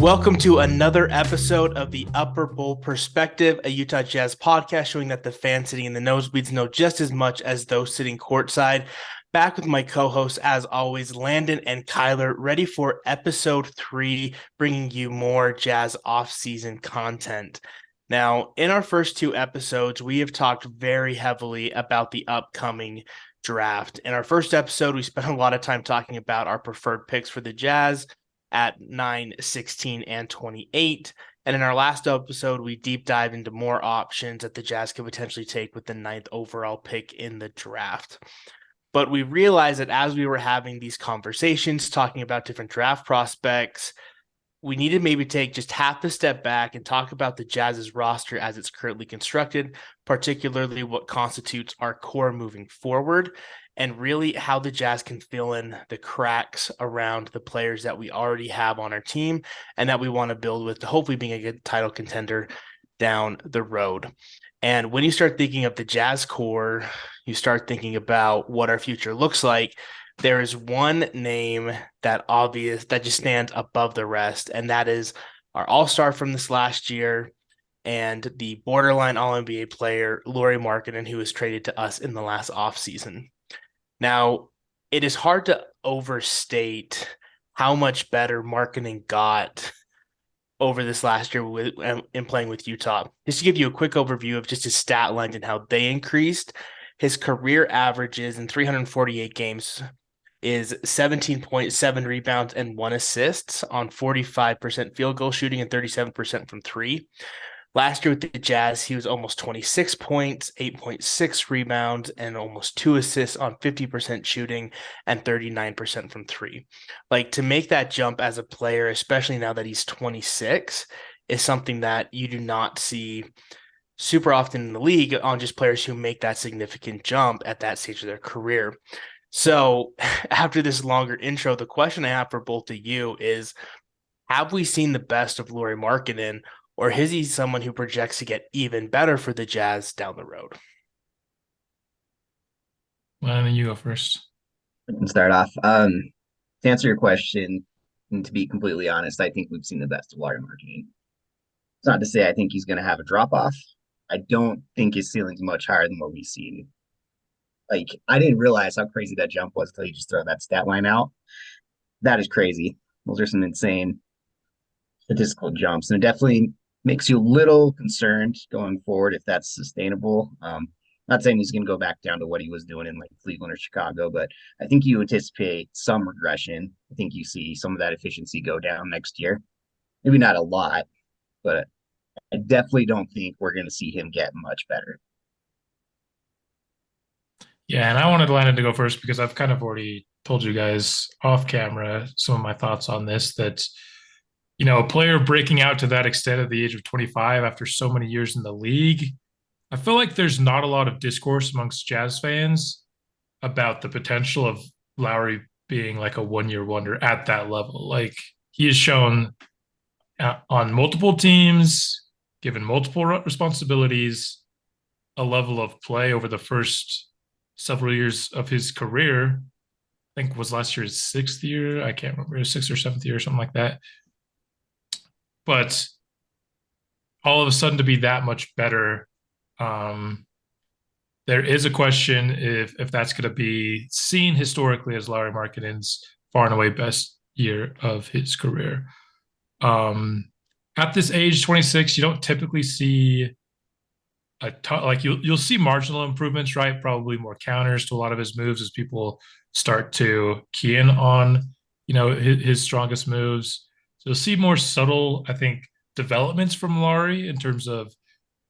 Welcome to another episode of the Upper Bowl Perspective, a Utah Jazz podcast showing that the fans sitting in the nosebleeds know just as much as those sitting courtside. Back with my co-hosts, as always, Landon and Kyler, ready for episode 3, bringing you more Jazz off-season content. Now, in our first 2 episodes, we have talked very heavily about the upcoming draft. In our first episode, we spent a lot of time talking about our preferred picks for the Jazz at 9, 16, and 28. And in our last episode, we deep dive into more options that the Jazz could potentially take with the 9th overall pick in the draft. But we realized that as we were having these conversations, talking about different draft prospects, we need to maybe take just half a step back and talk about the Jazz's roster as it's currently constructed, particularly what constitutes our core moving forward, and really how the Jazz can fill in the cracks around the players that we already have on our team and that we want to build with to hopefully being a good title contender down the road. And when you start thinking of the Jazz core, you start thinking about what our future looks like. There is one name that just stands above the rest, and that is our all-star from this last year and the borderline All-NBA player, Lauri Markkanen, who was traded to us in the last offseason. Now, it is hard to overstate how much better Markkanen got over this last year in playing with Utah. Just to give you a quick overview of just his stat lines and how they increased, his career averages in 348 games is 17.7 rebounds and 1 assist on 45% field goal shooting and 37% from 3. Last year with the Jazz, he was almost 26 points, 8.6 rebounds, and almost 2 assists on 50% shooting and 39% from 3. Like, to make that jump as a player, especially now that he's 26, is something that you do not see super often in the league on just players who make that significant jump at that stage of their career. So after this longer intro, the question I have for both of you is, have we seen the best of Lauri Markkanen, or is he someone who projects to get even better for the Jazz down the road? Why don't you go first? I can start off. To answer your question, and to be completely honest, I think we've seen the best of Lauri Markkanen. It's not to say I think he's going to have a drop off. I don't think his ceiling's much higher than what we've seen. Like, I didn't realize how crazy that jump was until you just throw that stat line out. That is crazy. Those are some insane statistical jumps, and it definitely makes you a little concerned going forward if that's sustainable. Not saying he's going to go back down to what he was doing in like Cleveland or Chicago, but I think you anticipate some regression. I think you see some of that efficiency go down next year. Maybe not a lot, but I definitely don't think we're going to see him get much better. Yeah, and I wanted Landon to go first because I've kind of already told you guys off camera some of my thoughts on this, that, a player breaking out to that extent at the age of 25 after so many years in the league, I feel like there's not a lot of discourse amongst Jazz fans about the potential of Lauri being like a one-year wonder at that level. Like, he has shown on multiple teams, given multiple responsibilities, a level of play over the first several years of his career. I think was last year's 6th year. I can't remember, 6th or 7th year or something like that. But all of a sudden to be that much better, there is a question if that's going to be seen historically as Lauri Markkanen's far and away best year of his career. At this age, 26, you don't typically see a ton, like you'll see marginal improvements, right? Probably more counters to a lot of his moves as people start to key in on, his strongest moves. So you'll see more subtle, I think, developments from Lauri in terms of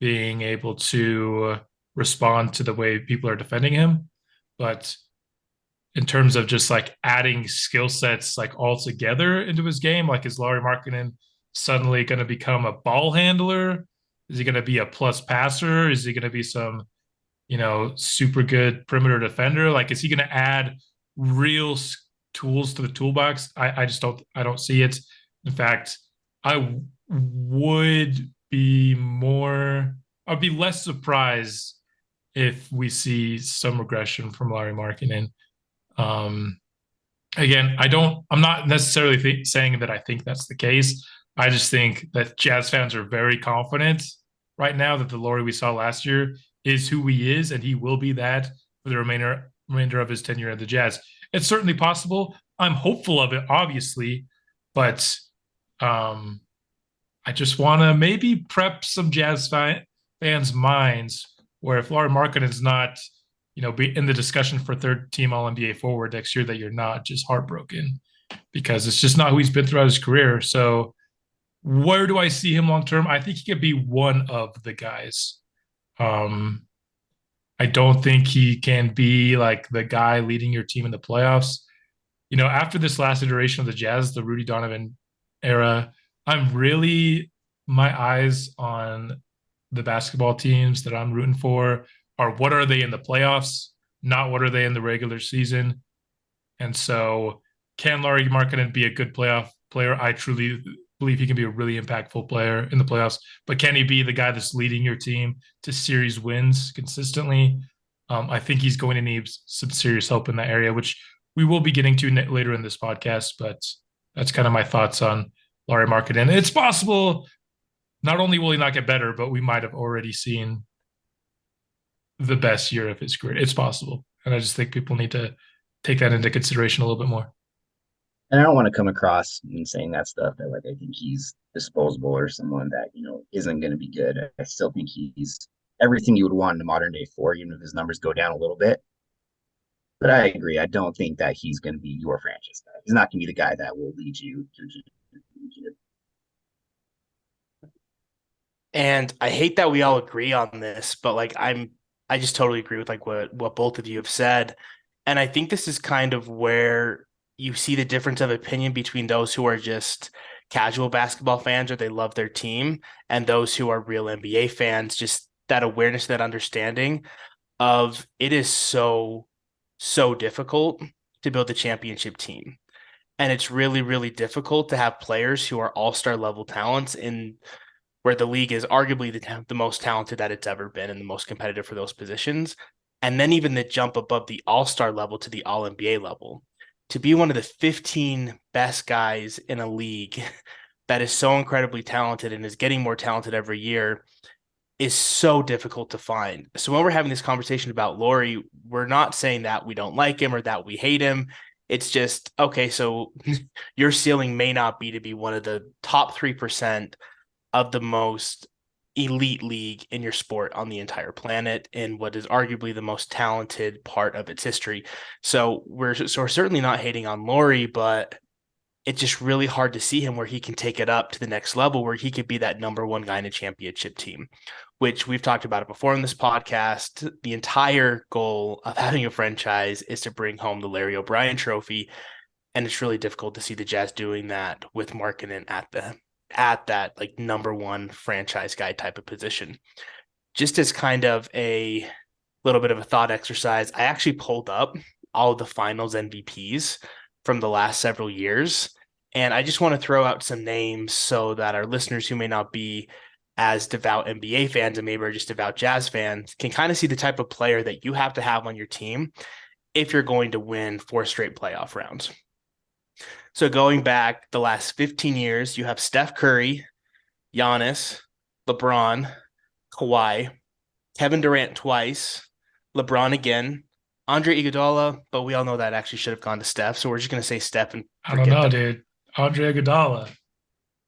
being able to respond to the way people are defending him. But in terms of just like adding skill sets like all together into his game, like, is Lauri Markkanen suddenly going to become a ball handler? Is he going to be a plus passer? Is he going to be some, super good perimeter defender? Like, is he going to add real tools to the toolbox? I don't see it. In fact, I'd be less surprised if we see some regression from Lauri Markkanen. Again, I'm not necessarily saying that I think that's the case. I just think that Jazz fans are very confident right now that the Lauri we saw last year is who he is, and he will be that for the remainder of his tenure at the Jazz. It's certainly possible. I'm hopeful of it, obviously, but I just want to maybe prep some Jazz fans' minds where if Lauri Markkanen is not, be in the discussion for third team All NBA forward next year, that you're not just heartbroken because it's just not who he's been throughout his career. So where do I see him long term? I think he could be one of the guys. I don't think he can be like the guy leading your team in the playoffs. After this last iteration of the Jazz, the Rudy Donovan era, I'm really my eyes on the basketball teams that I'm rooting for are what are they in the playoffs, not what are they in the regular season. And so can Lauri Markkanen be a good playoff player? I truly believe he can be a really impactful player in the playoffs, but can he be the guy that's leading your team to series wins consistently? I think he's going to need some serious help in that area, which we will be getting to later in this podcast, but that's kind of my thoughts on Lauri Markkanen. It's possible not only will he not get better, but we might have already seen the best year of his career. It's possible. And I just think people need to take that into consideration a little bit more. And I don't want to come across in saying that stuff that like I think he's disposable or someone that, isn't going to be good. I still think he's everything you would want in a modern day four, even if his numbers go down a little bit. But I agree. I don't think that he's going to be your franchise guy. He's not going to be the guy that will lead you to. And I hate that we all agree on this, but I just totally agree with like what both of you have said. And I think this is kind of where you see the difference of opinion between those who are just casual basketball fans or they love their team and those who are real NBA fans, just that awareness, that understanding of it is so difficult to build a championship team. And it's really, really difficult to have players who are all-star level talents in where the league is arguably the most talented that it's ever been and the most competitive for those positions. And then even the jump above the all-star level to the all-NBA level. To be one of the 15 best guys in a league that is so incredibly talented and is getting more talented every year is so difficult to find. So when we're having this conversation about Lauri, we're not saying that we don't like him or that we hate him. It's just, okay, so your ceiling may not be to be one of the top 3% of the most elite league in your sport on the entire planet in what is arguably the most talented part of its history. So we're certainly not hating on Lauri, but it's just really hard to see him where he can take it up to the next level where he could be that number one guy in a championship team, which we've talked about it before in this podcast. The entire goal of having a franchise is to bring home the Larry O'Brien trophy. And it's really difficult to see the Jazz doing that with Markkanen at that like number one franchise guy type of position. Just as kind of a little bit of a thought exercise, I actually pulled up all of the finals MVPs from the last several years. And I just want to throw out some names so that our listeners who may not be as devout NBA fans and maybe are just devout Jazz fans can kind of see the type of player that you have to have on your team if you're going to win 4 straight playoff rounds. So going back the last 15 years, you have Steph Curry, Giannis, LeBron, Kawhi, Kevin Durant twice, LeBron again, Andre Iguodala, but we all know that actually should have gone to Steph. So we're just going to say Steph and I don't know, dude. Andre Iguodala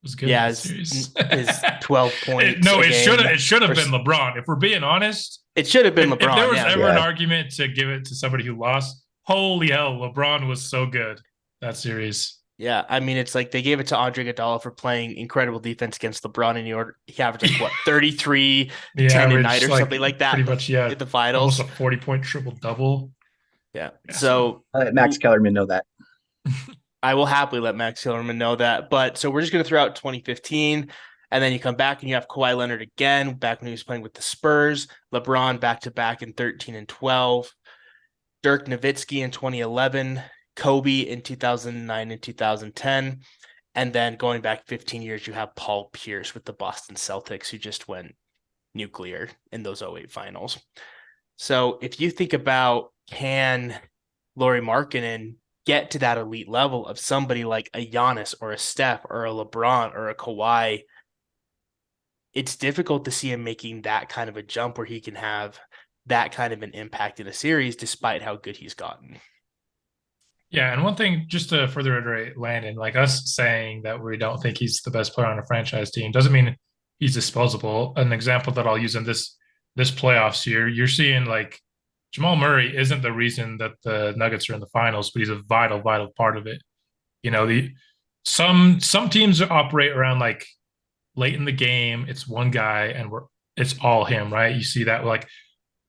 was good in that series. His 12 points. It should have been LeBron. If we're being honest, it should have been LeBron. If there was ever an argument to give it to somebody who lost, holy hell, LeBron was so good that series. Yeah, I mean, it's like they gave it to Andre Iguodala for playing incredible defense against LeBron, and he averaged like 33, 10 a night or something like that. Pretty much, yeah. In the finals, almost a 40-point triple double. Yeah. So I'll let Max Kellerman know that. I will happily let Max Kellerman know that. But so we're just going to throw out 2015, and then you come back and you have Kawhi Leonard again, back when he was playing with the Spurs. LeBron back to back in 13 and 12. Dirk Nowitzki in 2011. Kobe in 2009 and 2010. And then going back 15 years, you have Paul Pierce with the Boston Celtics, who just went nuclear in those 08 finals. So if you think about, can Lauri Markkanen get to that elite level of somebody like a Giannis or a Steph or a LeBron or a Kawhi, it's difficult to see him making that kind of a jump where he can have that kind of an impact in a series despite how good he's gotten. Yeah, and one thing just to further iterate Landon, like us saying that we don't think he's the best player on a franchise team doesn't mean he's disposable. An example that I'll use in this playoffs year, you're seeing like Jamal Murray isn't the reason that the Nuggets are in the finals, but he's a vital, vital part of it. You know, the some teams operate around like late in the game, it's one guy and it's all him, right? You see that like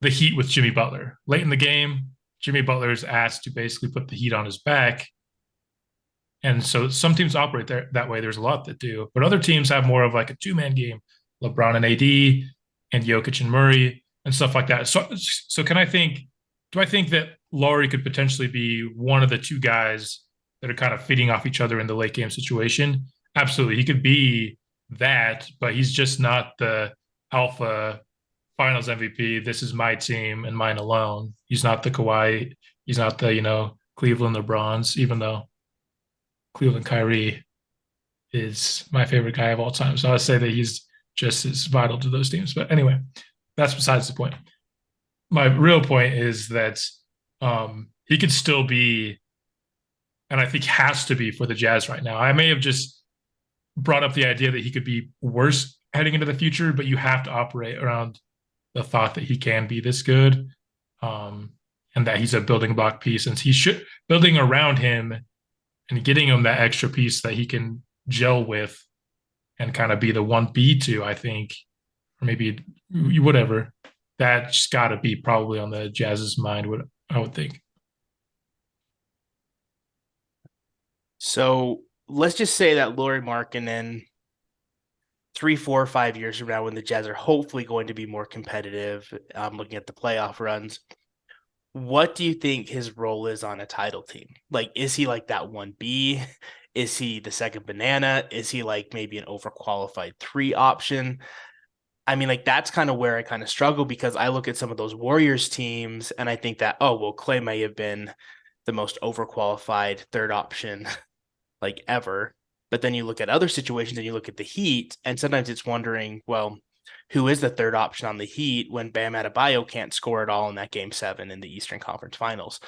the Heat with Jimmy Butler. Late in the game, Jimmy Butler is asked to basically put the heat on his back. And so some teams operate that way. There's a lot that do, but other teams have more of like a two-man game, LeBron and AD and Jokic and Murray and stuff like that. So do I think that Lauri could potentially be one of the two guys that are kind of feeding off each other in the late game situation? Absolutely. He could be that, but he's just not the alpha finals MVP. This is my team and mine alone. He's not the Kawhi. He's not the, Cleveland LeBrons, even though Cleveland Kyrie is my favorite guy of all time. So I would say that he's just as vital to those teams. But anyway, that's besides the point. My real point is that he could still be, and I think has to be for the Jazz right now. I may have just brought up the idea that he could be worse heading into the future, but you have to operate around the thought that he can be this good, and that he's a building block piece. And he should building around him and getting him that extra piece that he can gel with and kind of be the 1B2, I think, or maybe whatever. That's got to be probably on the Jazz's mind, what I would think. So let's just say that Lauri Markkanen 3, 4, 5 years from now, when the Jazz are hopefully going to be more competitive, looking at the playoff runs, what do you think his role is on a title team? Like, is he like that 1B? Is he the second banana? Is he like maybe an overqualified 3 option? I mean, like, that's kind of where I kind of struggle, because I look at some of those Warriors teams and I think that, oh, well, Clay may have been the most overqualified 3rd option like ever. But then you look at other situations and you look at the Heat, and sometimes it's wondering, well, who is the 3rd option on the Heat when Bam Adebayo can't score at all in that Game 7 in the Eastern Conference Finals?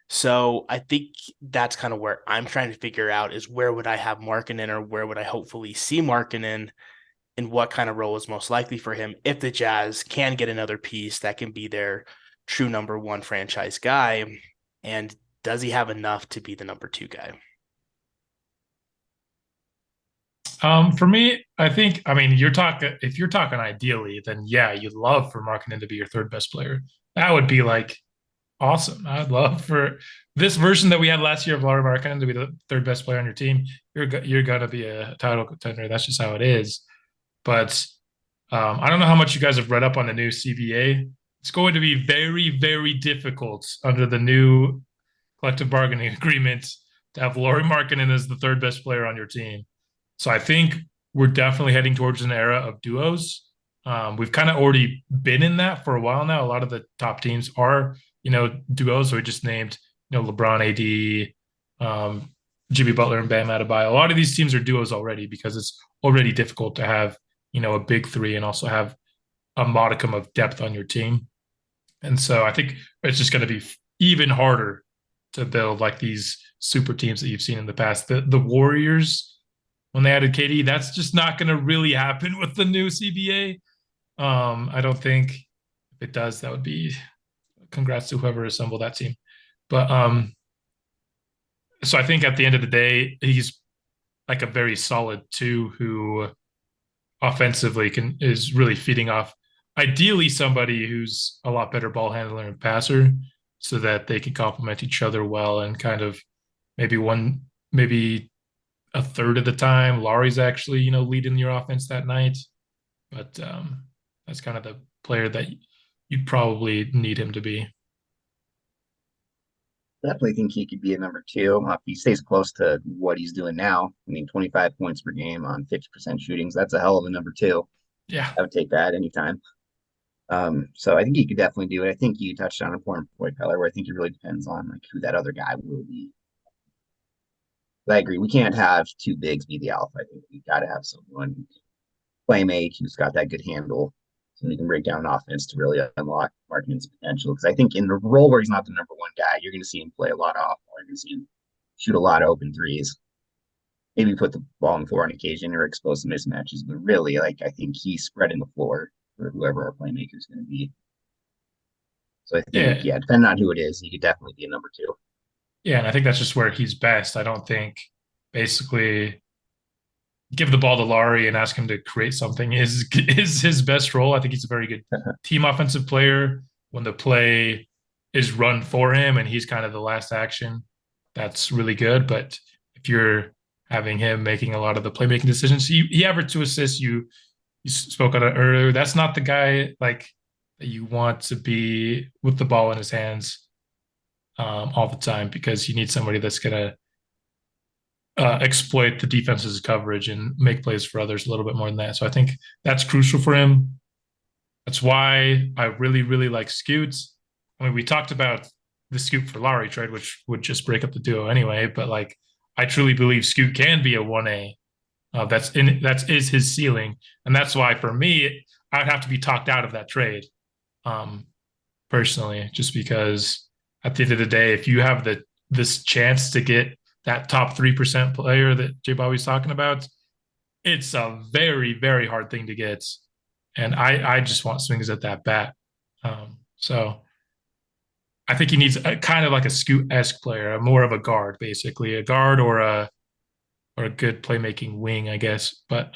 So I think that's kind of where I'm trying to figure out is where would I have Markkanen, or where would I hopefully see Markkanen, and what kind of role is most likely for him if the Jazz can get another piece that can be their true number 1 franchise guy. And does he have enough to be the number 2 guy? For me, I think, if you're talking ideally, then yeah, you'd love for Markkanen to be your 3rd best player. That would be like awesome. I'd love for this version that we had last year of Lauri Markkanen to be the 3rd best player on your team. You're going to be a title contender. That's just how it is. But I don't know how much you guys have read up on the new CBA. It's going to be very, very difficult under the new collective bargaining agreement to have Lauri Markkanen as the 3rd best player on your team. So I think we're definitely heading towards an era of duos. We've kind of already been in that for a while now. A lot of the top teams are, duos. So we just named, LeBron, AD, Jimmy Butler, and Bam Adebayo. A lot of these teams are duos already because it's already difficult to have, a big 3 and also have a modicum of depth on your team. And so I think it's just going to be even harder to build like these super teams that you've seen in the past. The Warriors, when they added KD, that's just not going to really happen with the new CBA. I don't think if it does, that would be congrats to whoever assembled that team. But so I think at the end of the day, he's like a very solid 2 who offensively is really feeding off ideally somebody who's a lot better ball handler and passer, so that they can complement each other well, and kind of maybe a third of the time Lauri's actually leading your offense that night. But that's kind of the player that you'd probably need him to be. Definitely think he could be a number 2 if he stays close to what he's doing now. I mean, 25 points per game on 50% shootings. That's a hell of a number 2. Yeah, I would take that anytime. So I think he could definitely do it. I think you touched on an important point, Keller, where I think it really depends on like who that other guy will be. I agree. We can't have two bigs be the alpha. I think we got to have someone who can play make, who's got that good handle, so he can break down offense to really unlock Markman's potential. Because I think in the role where he's not the number one guy, you're going to see him play a lot off, or you're going to see him shoot a lot of open threes. Maybe put the ball on the floor on occasion or expose some mismatches, but really, like I think he's spreading the floor for whoever our playmaker is going to be. So I think, Yeah. yeah, depending on who it is, he could definitely be a number two. Yeah. And I think that's just where he's best. I don't think basically give the ball to Lauri and ask him to create something is his best role. I think he's a very good team offensive player. When the play is run for him and he's kind of the last action, that's really good. But if you're having him making a lot of the playmaking decisions, he averaged 2 assists. You spoke on it earlier. That's not the guy like that you want to be with the ball in his hands all the time, because you need somebody that's gonna exploit the defense's coverage and make plays for others a little bit more than that. So I think that's crucial for him. That's why I really, really like Scoots. I mean, we talked about the Scoot for Lauri trade, which would just break up the duo anyway. But like, I truly believe Scoot can be a 1A. That is his ceiling, and that's why for me, I would have to be talked out of that trade, personally, just because at the end of the day, if you have this chance to get that top 3% player that J Bobby's talking about, it's a very, very hard thing to get. And I just want swings at that bat. So I think he needs a kind of like a Scoot-esque player, more of a guard, basically a guard or a good playmaking wing, I guess, but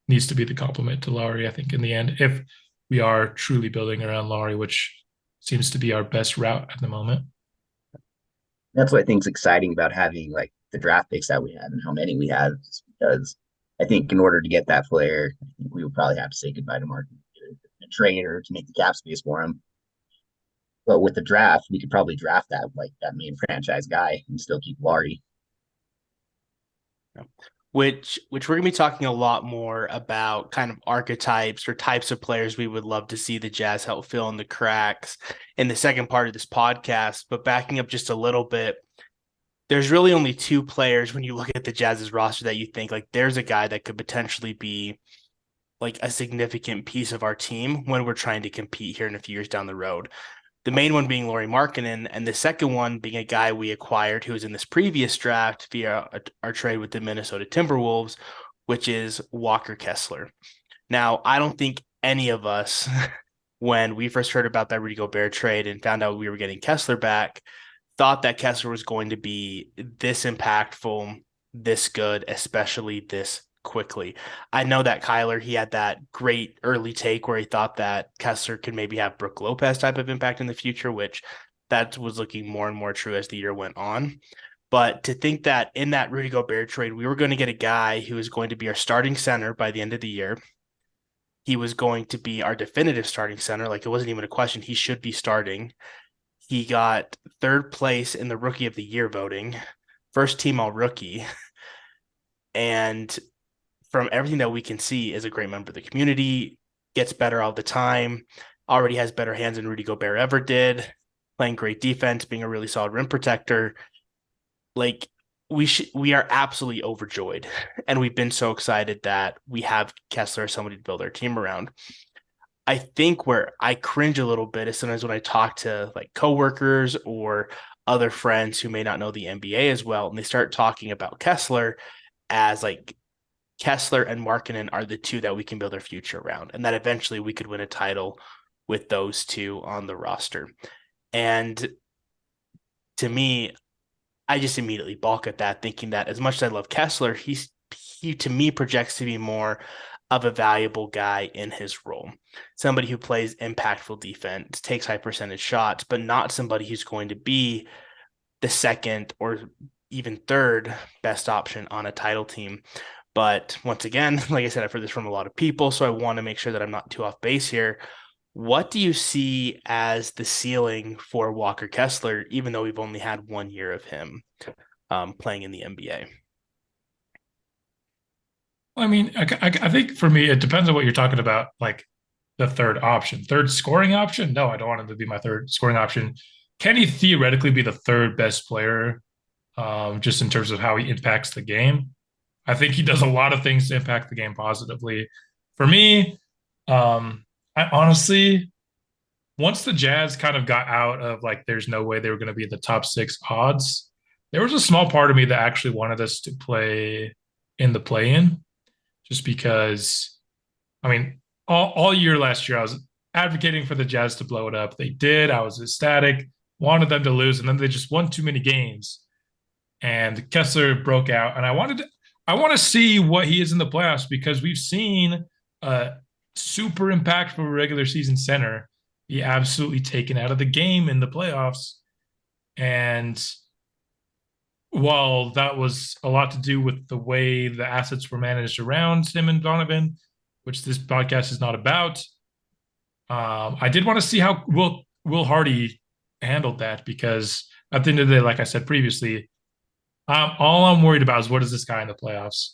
needs to be the complement to Lauri, I think, in the end, if we are truly building around Lauri, which seems to be our best route at the moment. That's what I think is exciting about having like the draft picks that we have and how many we have, just because I think in order to get that player, I think we would probably have to say goodbye to Mark, a trade or to make the cap space for him. But with the draft, we could probably draft that main franchise guy and still keep Lauri. Which we're going to be talking a lot more about kind of archetypes or types of players we would love to see the Jazz help fill in the cracks in the second part of this podcast. But backing up just a little bit, there's really only two players when you look at the Jazz's roster that you think like there's a guy that could potentially be like a significant piece of our team when we're trying to compete here in a few years down the road. The main one being Lauri Markkanen, and the second one being a guy we acquired who was in this previous draft via our trade with the Minnesota Timberwolves, which is Walker Kessler. Now, I don't think any of us, when we first heard about that Rudy Gobert trade and found out we were getting Kessler back, thought that Kessler was going to be this impactful, this good, especially this quickly. I know that Kyler, he had that great early take where he thought that Kessler could maybe have Brook Lopez type of impact in the future, which that was looking more and more true as the year went on. But to think that in that Rudy Gobert trade, we were going to get a guy who was going to be our starting center by the end of the year. He was going to be our definitive starting center. Like it wasn't even a question. He should be starting. He got third place in the Rookie of the Year voting, first team all rookie. And from everything that we can see, is a great member of the community, gets better all the time, already has better hands than Rudy Gobert ever did, playing great defense, being a really solid rim protector. Like we are absolutely overjoyed. And we've been so excited that we have Kessler as somebody to build our team around. I think where I cringe a little bit is sometimes when I talk to like coworkers or other friends who may not know the NBA as well, and they start talking about Kessler as like Kessler and Markkanen are the two that we can build our future around, and that eventually we could win a title with those two on the roster. And to me, I just immediately balk at that, thinking that as much as I love Kessler, he to me projects to be more of a valuable guy in his role. Somebody who plays impactful defense, takes high percentage shots, but not somebody who's going to be the second or even third best option on a title team. But once again, like I said, I've heard this from a lot of people, so I want to make sure that I'm not too off base here. What do you see as the ceiling for Walker Kessler, even though we've only had 1 year of him playing in the NBA? I mean, I think for me, it depends on what you're talking about, like the third option. Third scoring option? No, I don't want him to be my third scoring option. Can he theoretically be the third best player just in terms of how he impacts the game. I think he does a lot of things to impact the game positively. For me, I honestly, once the Jazz kind of got out of like, there's no way they were going to be the top 6 odds, there was a small part of me that actually wanted us to play in the play-in, just because, I mean, all year last year, I was advocating for the Jazz to blow it up. They did. I was ecstatic, wanted them to lose, and then they just won too many games. And Kessler broke out, and I want to see what he is in the playoffs, because we've seen a super impactful regular season center be absolutely taken out of the game in the playoffs. And while that was a lot to do with the way the assets were managed around him and Donovan, which this podcast is not about, I did want to see how Will Hardy handled that, because at the end of the day, like I said previously, all I'm worried about is what is this guy in the playoffs.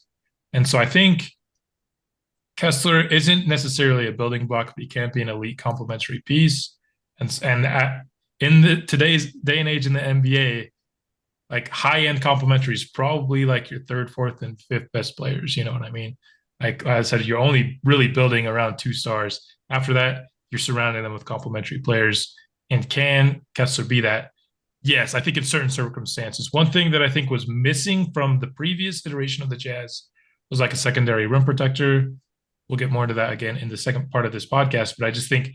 And so I think Kessler isn't necessarily a building block, but he can't be an elite complementary piece. In today's day and age in the NBA, like high end complementary is probably like your third, fourth, and fifth best players. You know what I mean? Like I said, you're only really building around 2 stars. After that, you're surrounding them with complementary players. And can Kessler be that? Yes, I think in certain circumstances. One thing that I think was missing from the previous iteration of the Jazz was like a secondary rim protector. We'll get more into that again in the second part of this podcast. But I just think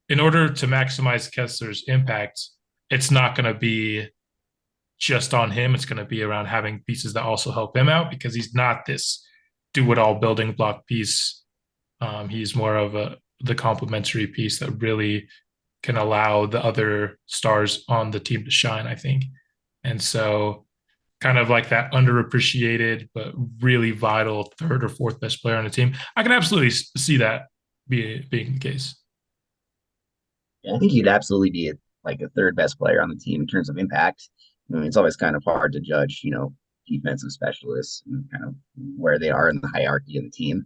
in order to maximize Kessler's impact, it's not going to be just on him. It's going to be around having pieces that also help him out, because he's not this do-it-all building block piece. He's more of the complementary piece that really can allow the other stars on the team to shine, I think. And so kind of like that underappreciated but really vital third or fourth best player on the team, I can absolutely see that being the case. Yeah, I think he'd absolutely be like a third best player on the team in terms of impact. I mean, it's always kind of hard to judge, defensive specialists and kind of where they are in the hierarchy of the team.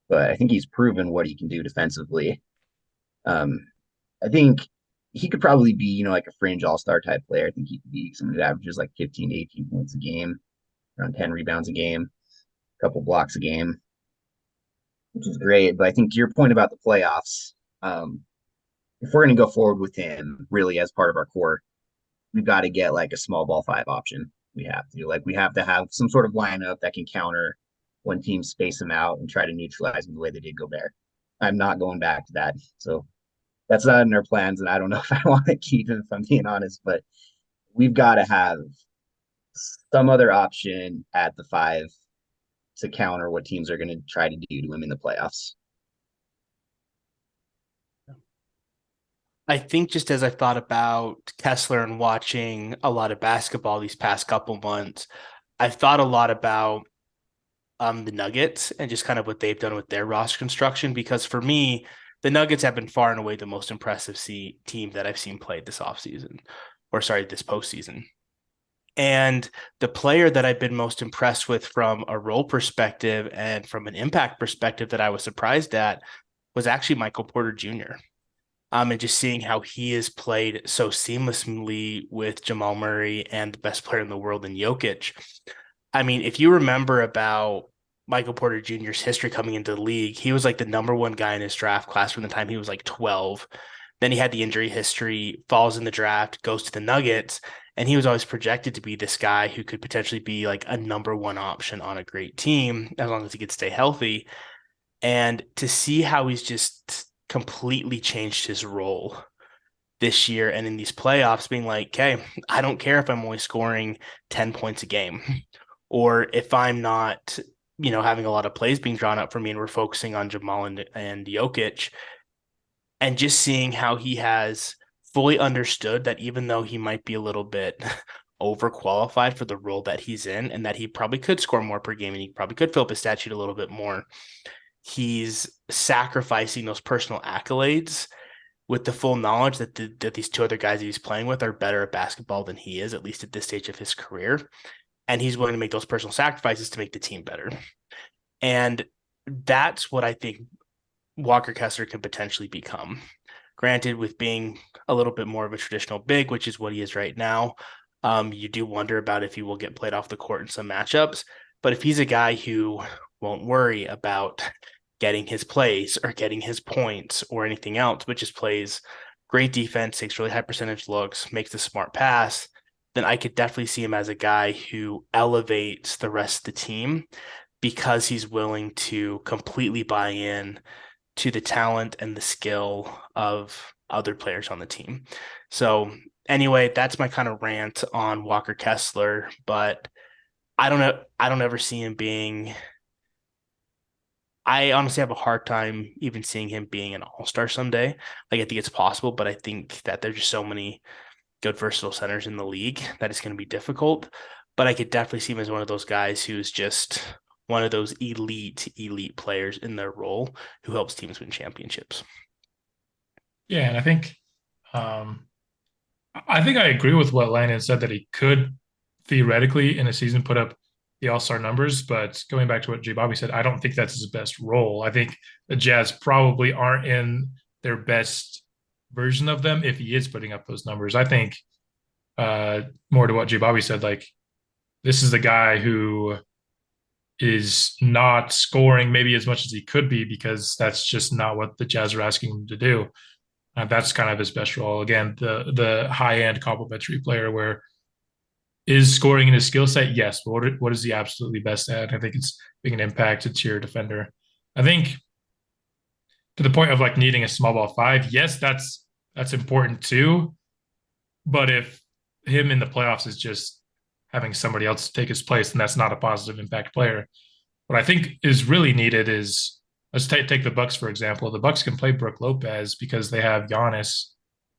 But I think he's proven what he can do defensively. I think he could probably be, like a fringe all-star type player. I think he could be someone who averages like 15 to 18 points a game, around 10 rebounds a game, a couple blocks a game, which is great. But I think to your point about the playoffs, if we're going to go forward with him really as part of our core, we've got to get like a small ball 5 option. We have to have some sort of lineup that can counter when teams space him out and try to neutralize him the way they did Gobert. I'm not going back to that. So that's not in our plans, and I don't know if I want to keep him, if I'm being honest, but we've got to have some other option at the 5 to counter what teams are going to try to do to him in the playoffs. I think just as I thought about Kessler and watching a lot of basketball these past couple months, I've thought a lot about the Nuggets and just kind of what they've done with their roster construction, because for me, the Nuggets have been far and away the most impressive team that I've seen played this postseason. And the player that I've been most impressed with from a role perspective and from an impact perspective that I was surprised at was actually Michael Porter Jr. And just seeing how he has played so seamlessly with Jamal Murray and the best player in the world in Jokic. I mean, if you remember about Michael Porter Jr.'s history coming into the league, he was like the number 1 guy in his draft class from the time he was like 12. Then he had the injury history, falls in the draft, goes to the Nuggets, and he was always projected to be this guy who could potentially be like a number 1 option on a great team as long as he could stay healthy. And to see how he's just completely changed his role this year and in these playoffs, being like, okay, I don't care if I'm only scoring 10 points a game or if I'm not, having a lot of plays being drawn up for me and we're focusing on Jamal and Jokic, and just seeing how he has fully understood that even though he might be a little bit overqualified for the role that he's in and that he probably could score more per game and he probably could fill up his stat sheet a little bit more, he's sacrificing those personal accolades with the full knowledge that these 2 other guys that he's playing with are better at basketball than he is, at least at this stage of his career. And he's willing to make those personal sacrifices to make the team better. And that's what I think Walker Kessler could potentially become. Granted, with being a little bit more of a traditional big, which is what he is right now, You do wonder about if he will get played off the court in some matchups. But if he's a guy who won't worry about getting his plays or getting his points or anything else, but just plays great defense, takes really high percentage looks, makes the smart pass, then I could definitely see him as a guy who elevates the rest of the team because he's willing to completely buy in to the talent and the skill of other players on the team. So anyway, that's my kind of rant on Walker Kessler, but I don't know. I don't ever see him being. I honestly have a hard time even seeing him being an all-star someday. Like I think it's possible, but I think that there's just so many good versatile centers in the league that it's going to be difficult. But I could definitely see him as one of those guys who's just one of those elite players in their role who helps teams win championships. Yeah, and um, I think I agree with what Landon said that he could theoretically in a season put up the all-star numbers, but going back to what J. Bobby said, I don't think that's his best role. I think the Jazz probably aren't in their best version of them if he is putting up those numbers. I think more to what J. Bobby said, like this is the guy who is not scoring maybe as much as he could be because that's just not what the Jazz are asking him to do. That's kind of his best role. Again, the high end complementary player where is scoring in his skill set? Yes. But what is he absolutely best at? I think it's being an impact interior defender. I think to the point of like needing a small ball five, yes, that's important too. But if him in the playoffs is just having somebody else take his place, then that's not a positive impact player. What I think is really needed is let's take the Bucks for example. The Bucks can play Brook Lopez because they have Giannis.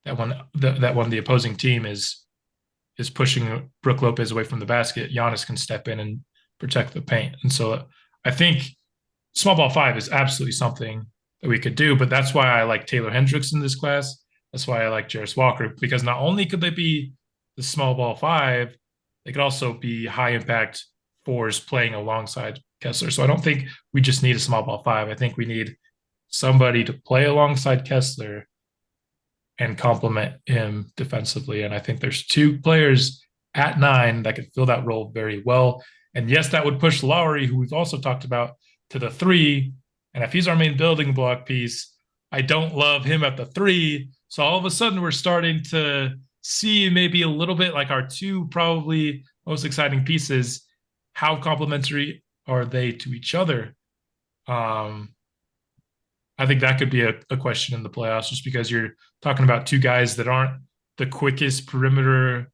That when the opposing team is pushing Brook Lopez away from the basket, Giannis can step in and protect the paint. And so I think small ball five is absolutely something that we could do. But that's why I like Taylor Hendricks in this class. That's why I like Jarris Walker, because not only could they be the small ball five, they could also be high impact fours playing alongside Kessler. So I don't think we just need a small ball five. I think we need somebody to play alongside Kessler and complement him defensively. And I think there's two players at 9 that could fill that role very well. And yes, that would push Lauri, who we've also talked about, to the 3. And if he's our main building block piece, I don't love him at the 3. So all of a sudden we're starting to see maybe a little bit like our two probably most exciting pieces. How complementary are they to each other? I think that could be a question in the playoffs just because you're talking about two guys that aren't the quickest perimeter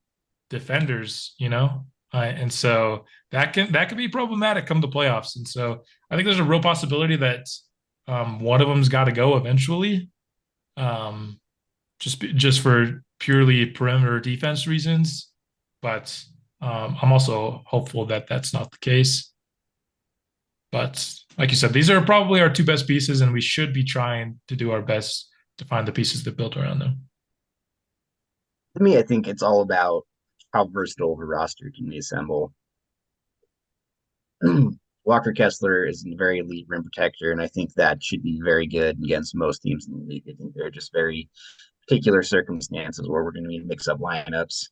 defenders, and so that could be problematic come the playoffs. And so I think there's a real possibility that one of them's got to go eventually, just for purely perimeter defense reasons. But I'm also hopeful that that's not the case. But like you said, these are probably our two best pieces, and we should be trying to do our best to find the pieces that build around them. To me, I think it's all about how versatile of a roster can we assemble. Walker Kessler is a very elite rim protector, and I think that should be very good against most teams in the league. I think there are just very particular circumstances where we're going to need to mix up lineups,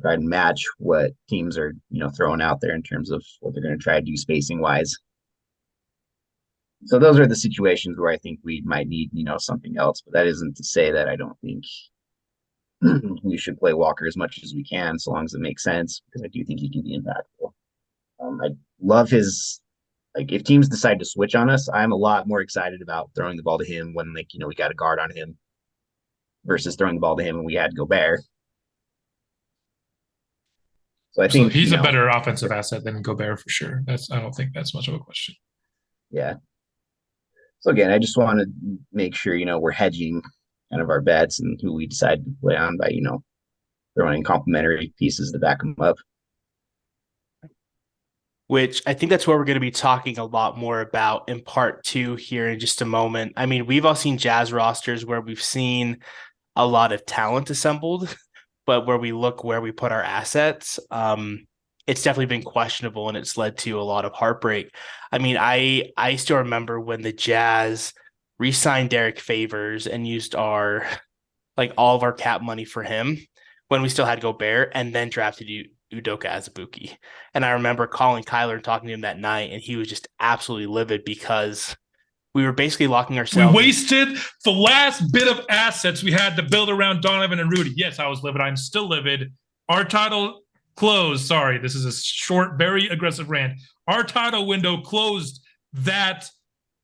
try and match what teams are, throwing out there in terms of what they're going to try to do spacing wise. So those are the situations where I think we might need, something else. But that isn't to say that I don't think we should play Walker as much as we can, so long as it makes sense, because I do think he can be impactful. I love his, like, if teams decide to switch on us, I'm a lot more excited about throwing the ball to him when, we got a guard on him versus throwing the ball to him when we had Gobert. So I think he's a better offensive asset than Gobert for sure. I don't think that's much of a question. Yeah. So again, I just want to make sure, we're hedging kind of our bets and who we decide to play on by, throwing in complementary pieces to back them up. Which I think that's what we're going to be talking a lot more about in part 2 here in just a moment. I mean, we've all seen Jazz rosters where we've seen a lot of talent assembled, but where we look where we put our assets, it's definitely been questionable, and it's led to a lot of heartbreak. I mean, I still remember when the Jazz re-signed Derek Favors and used all of our cap money for him. when we still had Gobert, and then drafted Udoka Azubuike. And I remember calling Kyler and talking to him that night, and he was just absolutely livid because we were basically locking We ourselves. wasted the last bit of assets we had to build around Donovan and Rudy. Yes, I was livid. I'm still livid. Our title closed. Sorry, this is a short, very aggressive rant. Our title window closed that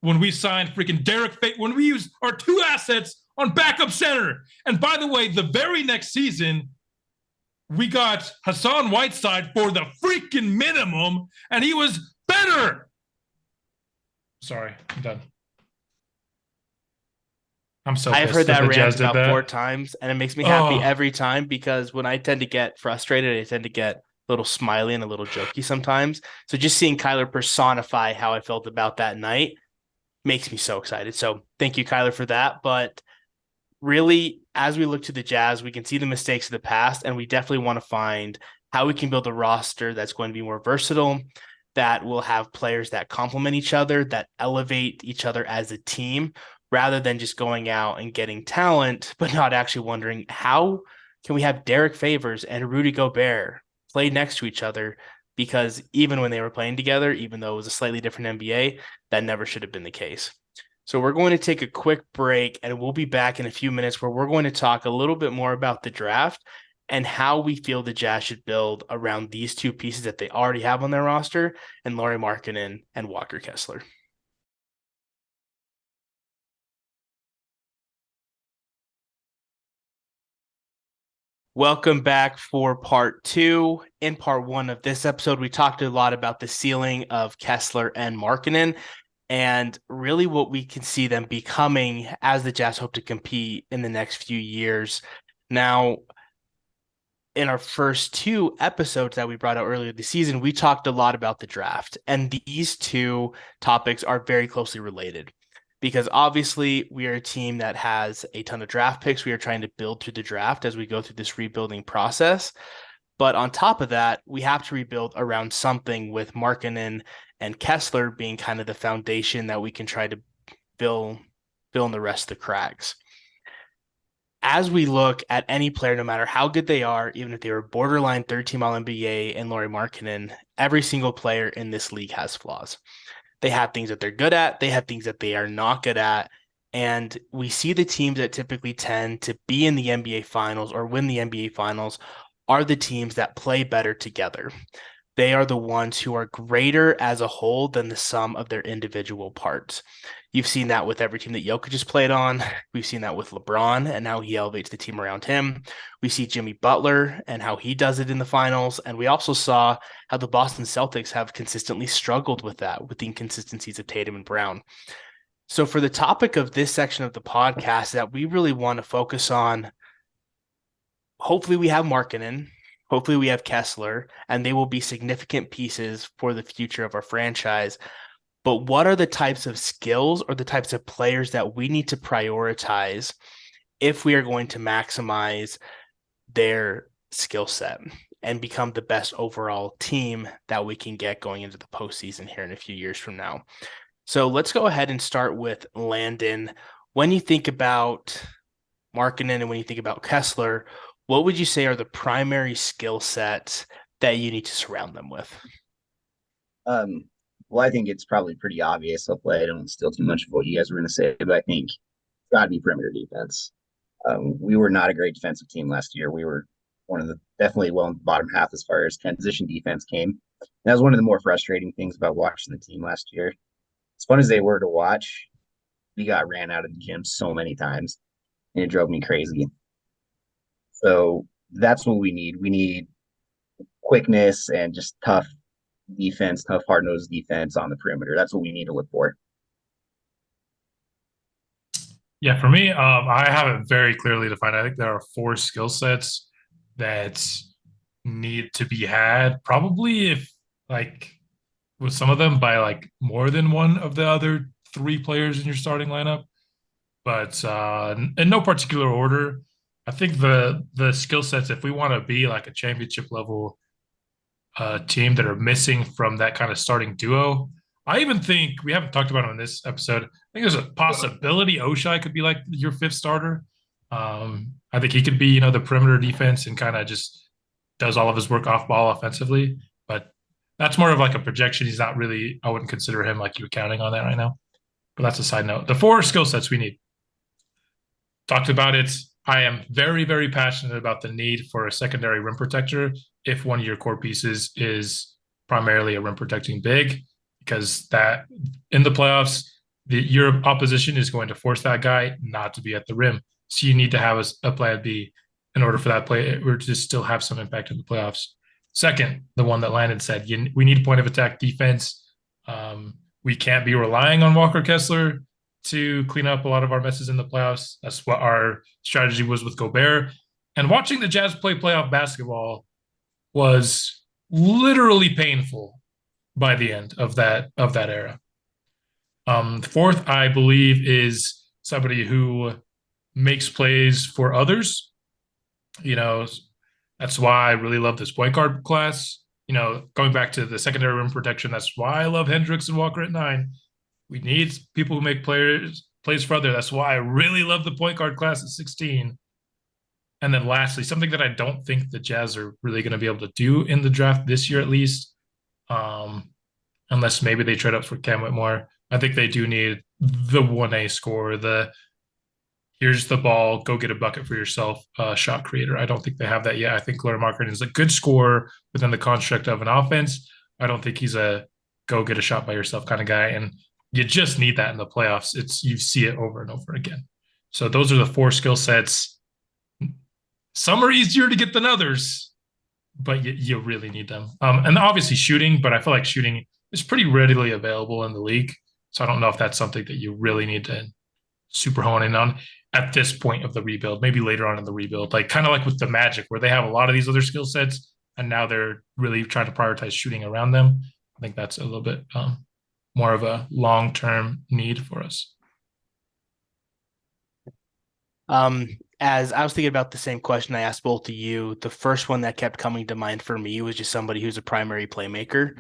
when we signed freaking Derek Fate, when we used our 2 assets on backup center. And by the way, the very next season, we got Hassan Whiteside for the freaking minimum, and he was better. Sorry, I'm done. I'm so I've heard that rant about that 4 times, and it makes me happy every time, because when I tend to get frustrated, I tend to get a little smiley and a little jokey sometimes. So just seeing Kyler personify how I felt about that night makes me so excited. So thank you, Kyler, for that. But really, as we look to the Jazz, we can see the mistakes of the past, and we definitely want to find how we can build a roster that's going to be more versatile, that will have players that complement each other, that elevate each other as a team, rather than just going out and getting talent, but not actually wondering how can we have Derek Favors and Rudy Gobert play next to each other, because even when they were playing together, even though it was a slightly different NBA, that never should have been the case. So we're going to take a quick break, and we'll be back in a few minutes where we're going to talk a little bit more about the draft and how we feel the Jazz should build around these 2 pieces that they already have on their roster, and Lauri Markkanen and Walker Kessler. Welcome back for part 2. In part 1 of this episode, we talked a lot about the ceiling of Kessler and Markkanen, and really what we can see them becoming as the Jazz hope to compete in the next few years. Now, in our first 2 episodes that we brought out earlier this season, we talked a lot about the draft, and these 2 topics are very closely related, because obviously we are a team that has a ton of draft picks. We are trying to build through the draft as we go through this rebuilding process. But on top of that, we have to rebuild around something, with Markkanen and Kessler being kind of the foundation that we can try to fill in the rest of the cracks. As we look at any player, no matter how good they are, even if they were borderline 3rd-team All-NBA and Lauri Markkanen, every single player in this league has flaws. They have things that they're good at. They have things that they are not good at. And we see the teams that typically tend to be in the NBA Finals or win the NBA Finals are the teams that play better together. They are the ones who are greater as a whole than the sum of their individual parts. You've seen that with every team that Jokic has played on. We've seen that with LeBron and how he elevates the team around him. We see Jimmy Butler and how he does it in the finals. And we also saw how the Boston Celtics have consistently struggled with that, with the inconsistencies of Tatum and Brown. So for the topic of this section of the podcast that we really want to focus on, hopefully we have Markkanen, hopefully we have Kessler, and they will be significant pieces for the future of our franchise. But what are the types of skills or the types of players that we need to prioritize if we are going to maximize their skill set and become the best overall team that we can get going into the postseason here in a few years from now? So let's go ahead and start with Landon. When you think about Markkanen and when you think about Kessler, what would you say are the primary skill sets that you need to surround them with? Well, I think it's probably pretty obvious. Hopefully, I don't steal too much of what you guys were going to say, but I think it's got to be perimeter defense. We were not a great defensive team last year. We were one of the definitely well in the bottom half as far as transition defense came. And that was one of the more frustrating things about watching the team last year. As fun as they were to watch, we got ran out of the gym so many times, and it drove me crazy. So that's what we need. We need quickness and just tough defense, tough hard-nosed defense on the perimeter. That's what we need to look for. Yeah, for me, I have it very clearly defined. I think there are 4 skill sets that need to be had, probably if like with some of them by like more than one of the other 3 players in your starting lineup. But in no particular order, I think the skill sets, if we want to be like a championship level team, that are missing from that kind of starting duo. I even think we haven't talked about it on this episode. I think there's a possibility Oshai could be like your 5th starter. I think he could be, the perimeter defense and kind of just does all of his work off ball offensively. But that's more of like a projection. He's not really, I wouldn't consider him like you're counting on that right now. But that's a side note. The 4 skill sets we need. Talked about it. I am very, very passionate about the need for a secondary rim protector if one of your core pieces is primarily a rim protecting big, because that in the playoffs, your opposition is going to force that guy not to be at the rim. So you need to have a plan B in order for that play or to still have some impact in the playoffs. Second, the one that Landon said, we need point of attack defense. We can't be relying on Walker Kessler to clean up a lot of our messes in the playoffs. That's what our strategy was with Gobert. And watching the Jazz play playoff basketball was literally painful by the end of that era. Fourth, I believe, is somebody who makes plays for others. That's why I really love this point guard class. Going back to the secondary rim protection, that's why I love Hendricks and Walker at 9. We need people who make plays for others. That's why I really love the point guard class at 16. And then lastly, something that I don't think the Jazz are really going to be able to do in the draft this year, at least, unless maybe they trade up for Cam Whitmore. I think they do need the 1A scorer, here's the ball, go get a bucket for yourself, shot creator. I don't think they have that yet. I think Lauri Markkanen is a good scorer within the construct of an offense. I don't think he's a go get a shot by yourself kind of guy. And you just need that in the playoffs. You see it over and over again. So those are the 4 skill sets. Some are easier to get than others, but you really need them. And obviously shooting, but I feel like shooting is pretty readily available in the league. So I don't know if that's something that you really need to super hone in on at this point of the rebuild, maybe later on in the rebuild, kind of like with the Magic, where they have a lot of these other skill sets, and now they're really trying to prioritize shooting around them. I think that's a little bit more of a long-term need for us. As I was thinking about the same question I asked both of you, the first one that kept coming to mind for me was just somebody who's a primary playmaker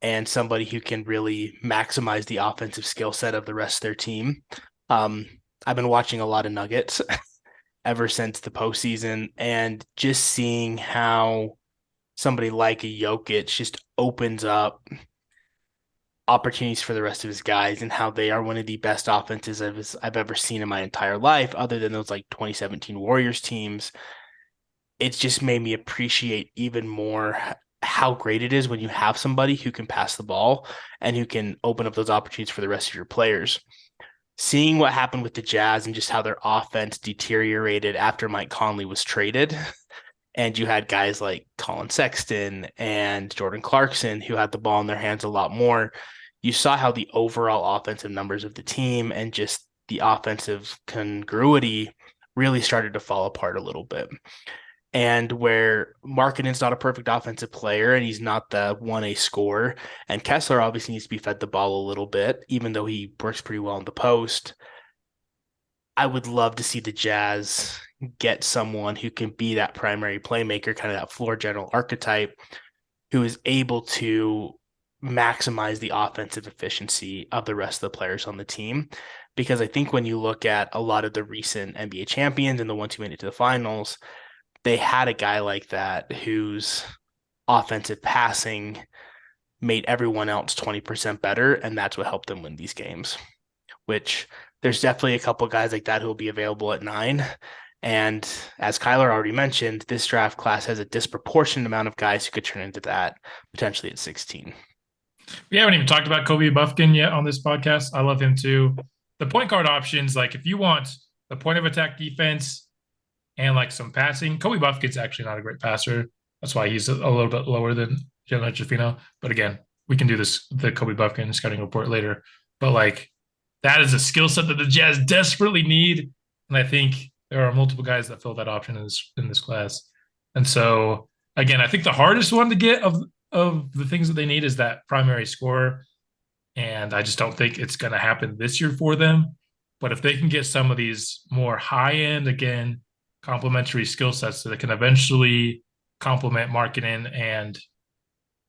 and somebody who can really maximize the offensive skill set of the rest of their team. I've been watching a lot of Nuggets ever since the postseason, and just seeing how somebody like a Jokic just opens up opportunities for the rest of his guys, and how they are one of the best offenses I've ever seen in my entire life, other than those 2017 Warriors teams. It's just made me appreciate even more how great it is when you have somebody who can pass the ball and who can open up those opportunities for the rest of your players. Seeing what happened with the Jazz and just how their offense deteriorated after Mike Conley was traded, and you had guys like Colin Sexton and Jordan Clarkson who had the ball in their hands a lot more, you saw how the overall offensive numbers of the team and just the offensive congruity really started to fall apart a little bit. And where Markkanen's not a perfect offensive player and he's not the 1A scorer, and Kessler obviously needs to be fed the ball a little bit, even though he works pretty well in the post, I would love to see the Jazz get someone who can be that primary playmaker, kind of that floor general archetype, who is able to maximize the offensive efficiency of the rest of the players on the team. Because I think when you look at a lot of the recent NBA champions and the ones who made it to the finals, they had a guy like that whose offensive passing made everyone else 20% better, and that's what helped them win these games, which there's definitely a couple guys like that who will be available at 9. And as Kyler already mentioned, this draft class has a disproportionate amount of guys who could turn into that potentially at 16. We haven't even talked about Kobe Buffkin yet on this podcast. I love him too. The point guard options, if you want the point of attack defense and some passing, Kobe Buffkin's actually not a great passer. That's why he's a little bit lower than Gianluca Trifino. But again, we can do the Kobe Buffkin scouting report later. But that is a skill set that the Jazz desperately need. And I think there are multiple guys that fill that option in this class. And so again, I think the hardest one to get of the things that they need is that primary scorer. And I just don't think it's going to happen this year for them. But if they can get some of these more high-end, again, complementary skill sets that can eventually complement Markkanen and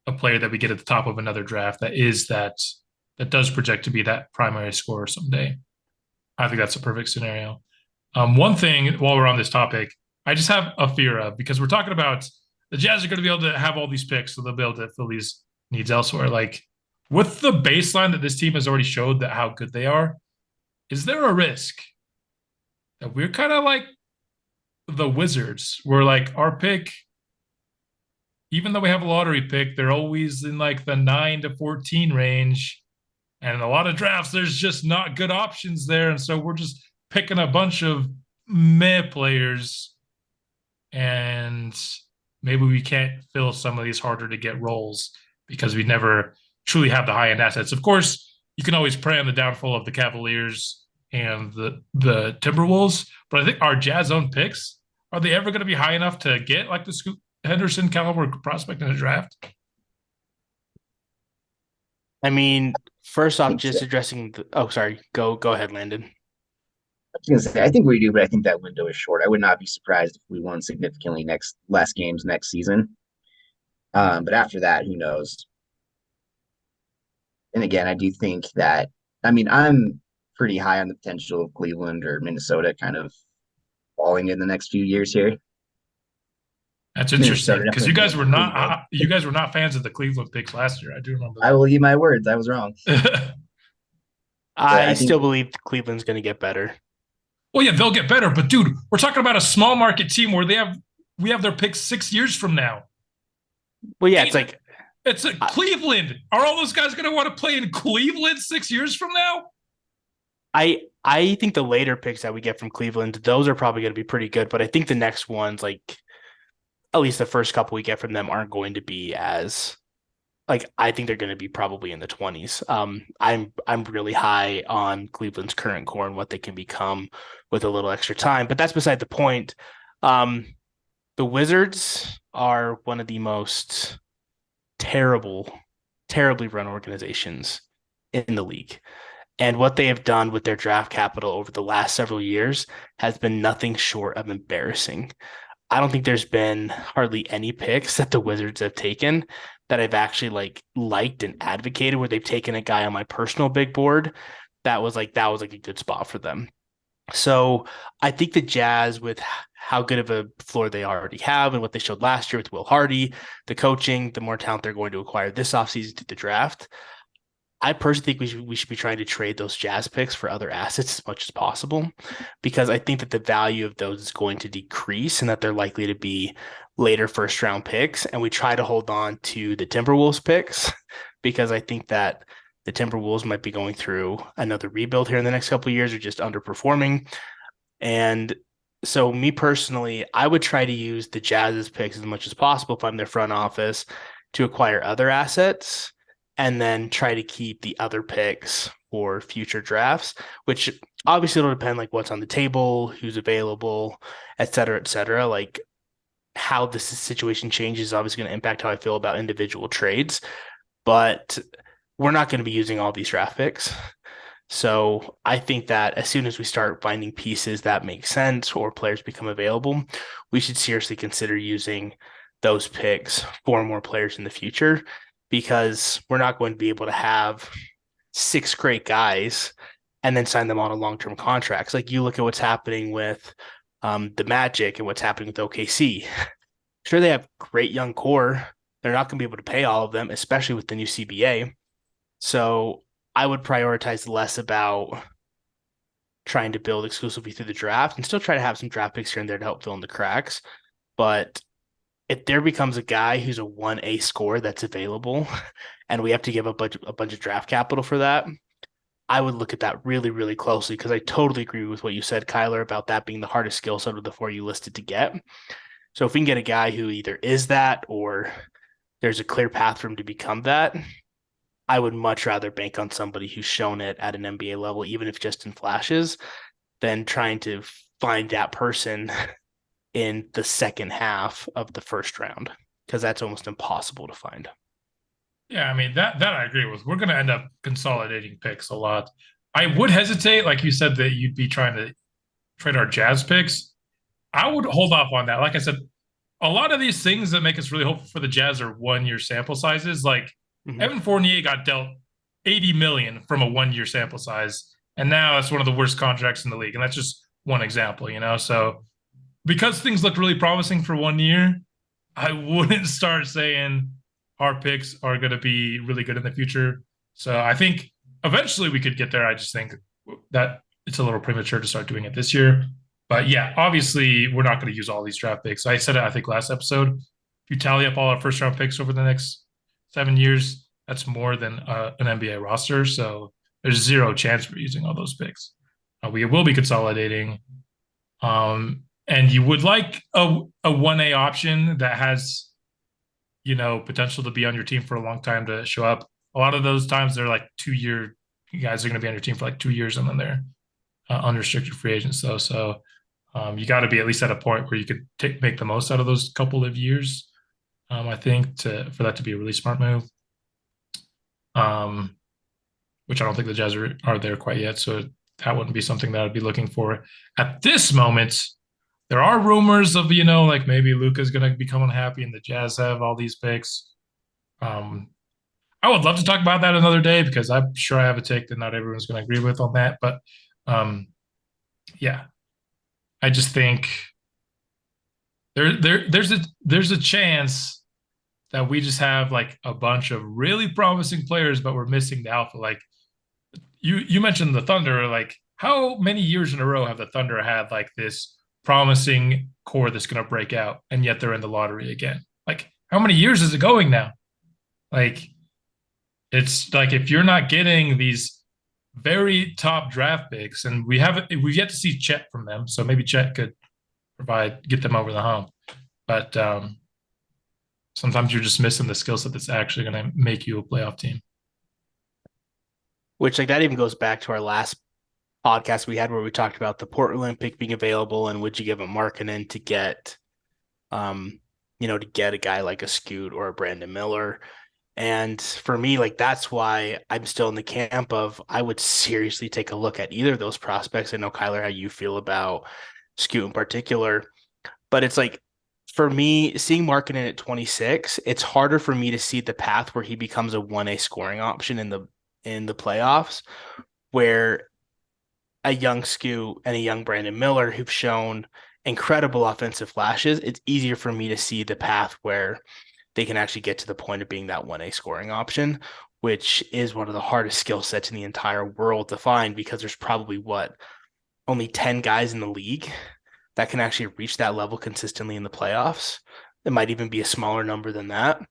a player that we get at the top of another draft that does project to be that primary scorer someday, I think that's a perfect scenario. One thing while we're on this topic, I just have a fear of, because we're talking about the Jazz are going to be able to have all these picks, so they'll be able to fill these needs elsewhere. Like with the baseline that this team has already showed that how good they are, is there a risk that we're kind of like the Wizards, where like our pick, even though we have a lottery pick, they're always in like the 9 to 14 range. And in a lot of drafts, there's just not good options there. And so we're just picking a bunch of meh players, and maybe we can't fill some of these harder to get roles because we never truly have the high end assets. Of course, you can always prey on the downfall of the Cavaliers and the Timberwolves, but I think our Jazz owned picks, are they ever going to be high enough to get like the Scoot Henderson caliber prospect in a draft? I mean, first I off, think so. just addressing oh, sorry. Go ahead, Landon. I was gonna say, I think we do, but I think that window is short. I would not be surprised if we won significantly less games next season. But after that, who knows? And again, I do think that, I mean, I'm pretty high on the potential of Cleveland or Minnesota kind of falling in the next few years here. That's interesting Minnesota because definitely being pretty good. you guys were not fans of the Cleveland picks last year. I do remember I will eat my words. I was wrong. that. But I I think still believe Cleveland's going to get better. Well, yeah, they'll get better, but dude, we're talking about a small market team where we have their picks 6 years from now. Well, yeah, Ain't it's like It's a Cleveland. Are all those guys going to want to play in Cleveland 6 years from now? I think the later picks that we get from Cleveland, those are probably going to be pretty good. But I think the next ones, like at least the first couple we get from them, aren't going to be as like I think they're going to be probably in the 20s. I'm really high on Cleveland's current core and what they can become with a little extra time. But that's beside the point. Um, the Wizards are one of the most terribly run organizations in the league. And what they have done with their draft capital over the last several years has been nothing short of embarrassing. I don't think there's been hardly any picks that the Wizards have taken that I've actually liked and advocated, where they've taken a guy on my personal big board that was like a good spot for them. So I think the Jazz, with how good of a floor they already have and what they showed last year with Will Hardy, the coaching, the more talent they're going to acquire this offseason through the draft, I personally think we should be trying to trade those Jazz picks for other assets as much as possible, because I think that the value of those is going to decrease and that they're likely to be later first round picks. And we try to hold on to the Timberwolves picks because I think that the Timberwolves might be going through another rebuild here in the next couple of years, or just underperforming. And so me personally, I would try to use the Jazz's picks as much as possible if I'm their front office to acquire other assets, and then try to keep the other picks for future drafts, which obviously it'll depend like what's on the table, who's available, et cetera, et cetera. Like how this situation changes is obviously going to impact how I feel about individual trades, but we're not going to be using all these draft picks. So I think that as soon as we start finding pieces that make sense or players become available, we should seriously consider using those picks for more players in the future, because we're not going to be able to have 6 great guys and then sign them on to long-term contracts. Like you look at what's happening with the Magic and what's happening with OKC. Sure, they have great young core. They're not going to be able to pay all of them, especially with the new CBA. So I would prioritize less about trying to build exclusively through the draft and still try to have some draft picks here and there to help fill in the cracks. But if there becomes a guy who's a 1A scorer that's available and we have to give up a bunch of draft capital for that, I would look at that really, really closely, because I totally agree with what you said, Kyler, about that being the hardest skill set of the 4 you listed to get. So if we can get a guy who either is that or there's a clear path for him to become that, I would much rather bank on somebody who's shown it at an NBA level, even if just in flashes, than trying to find that person in the second half of the first round, because that's almost impossible to find. Yeah, I mean that I agree with. We're going to end up consolidating picks a lot. I would hesitate, like you said, that you'd be trying to trade our Jazz picks. I would hold off on that. Like I said, a lot of these things that make us really hopeful for the Jazz are 1-year sample sizes. Like Evan Fournier got dealt $80 million from a 1-year sample size, and now it's one of the worst contracts in the league. And that's just one example, So because things look really promising for 1 year, I wouldn't start saying our picks are going to be really good in the future. So I think eventually we could get there. I just think that it's a little premature to start doing it this year. But yeah, obviously we're not going to use all these draft picks. I said it, I think, last episode. If you tally up all our first round picks over the next 7 years, that's more than an NBA roster. So there's zero chance we're using all those picks. We will be consolidating. And you would like a 1A option that has, potential to be on your team for a long time to show up. A lot of those times they're like 2 year guys are going to be on your team for like 2 years and then they're unrestricted free agents though. So you got to be at least at a point where you could make the most out of those couple of years. I think for that to be a really smart move. Which I don't think the Jazz are there quite yet. So that wouldn't be something that I'd be looking for at this moment. There are rumors of, like maybe Luka's going to become unhappy and the Jazz have all these picks. I would love to talk about that another day because I'm sure I have a take that not everyone's going to agree with on that. But yeah, I just think there's a chance that we just have like a bunch of really promising players, but we're missing the alpha. Like you mentioned the Thunder, like how many years in a row have the Thunder had like this promising core that's going to break out, and yet they're in the lottery again? Like how many years is it going now? Like it's like if you're not getting these very top draft picks, and we've yet to see Chet from them, so maybe Chet could get them over the hump. But sometimes you're just missing the skill set that's actually going to make you a playoff team. Which like that even goes back to our last podcast we had where we talked about the Portland pick being available and would you give a Markkanen to get, to get a guy like a Scoot or a Brandon Miller. And for me, like that's why I'm still in the camp of I would seriously take a look at either of those prospects. I know, Kyler, how you feel about Scoot in particular, but it's like for me, seeing Markkanen at 26, it's harder for me to see the path where he becomes a 1A scoring option in the playoffs, where a young Scoot and a young Brandon Miller who've shown incredible offensive flashes, it's easier for me to see the path where they can actually get to the point of being that 1A scoring option, which is one of the hardest skill sets in the entire world to find because there's probably only 10 guys in the league that can actually reach that level consistently in the playoffs. It might even be a smaller number than that.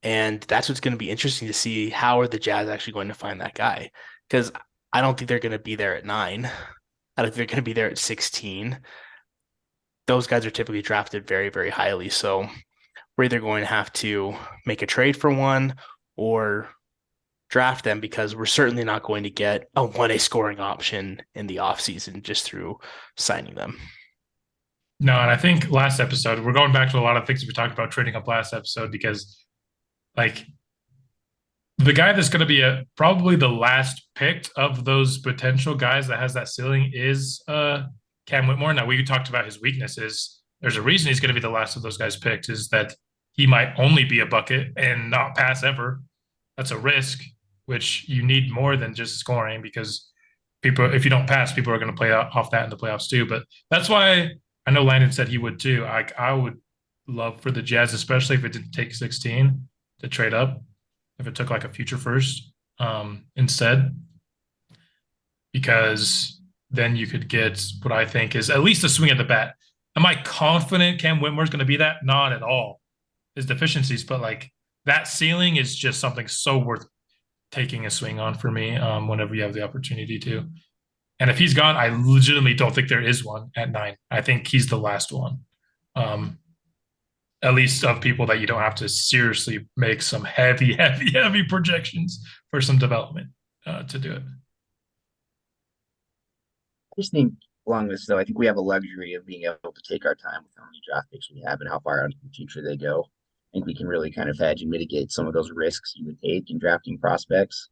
And that's what's going to be interesting to see. How are the Jazz actually going to find that guy? Because I don't think they're going to be there at 9. I don't think they're going to be there at 16. Those guys are typically drafted very, very highly. So we're either going to have to make a trade for one or draft them because we're certainly not going to get a 1A scoring option in the offseason just through signing them. No, and I think last episode, we're going back to a lot of things we talked about trading up last episode because like the guy that's going to be probably the last picked of those potential guys that has that ceiling is Cam Whitmore. Now, we talked about his weaknesses. There's a reason he's going to be the last of those guys picked is that he might only be a bucket and not pass ever. That's a risk, which you need more than just scoring because if you don't pass, people are going to play off that in the playoffs too. But that's why I know Landon said he would too. I would love for the Jazz, especially if it didn't take 16, to trade up. If it took like a future first instead, because then you could get what I think is at least a swing at the bat. Am I confident Cam Whitmore's going to be that? Not at all. His deficiencies, but like that ceiling is just something so worth taking a swing on for me whenever you have the opportunity to. And if he's gone, I legitimately don't think there is one at 9. I think he's the last one. At least of people that you don't have to seriously make some heavy projections for some development to do it. I just think along this, though, I think we have a luxury of being able to take our time with how many draft picks we have and how far out into the future they go. I think we can really kind of hedge and mitigate some of those risks you would take in drafting prospects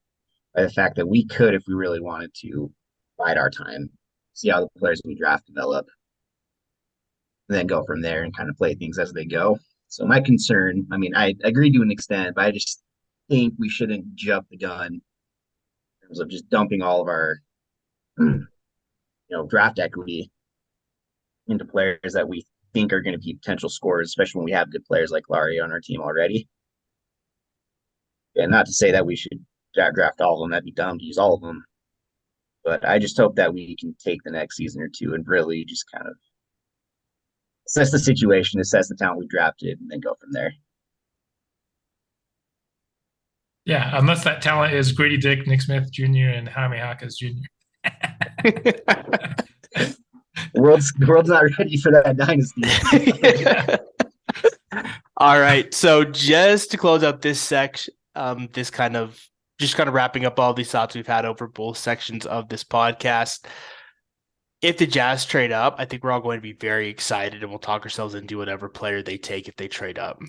by the fact that we could, if we really wanted to, bide our time, see how the players we draft develop, and then go from there and kind of play things as they go. So my concern, I mean, I agree to an extent, but I just think we shouldn't jump the gun in terms of just dumping all of our draft equity into players that we think are going to be potential scorers, especially when we have good players like Lauri on our team already. And not to say that we should draft all of them. That'd be dumb to use all of them. But I just hope that we can take the next season or two and really just kind of assess the situation, assess the talent we drafted, and then go from there. Yeah, unless that talent is Grady Dick, Nick Smith Jr., and Jaime Jaquez Jr. The world's not ready for that dynasty. All right. So just to close out this section, just kind of wrapping up all these thoughts we've had over both sections of this podcast. If the Jazz trade up, I think we're all going to be very excited, and we'll talk ourselves into whatever player they take if they trade up.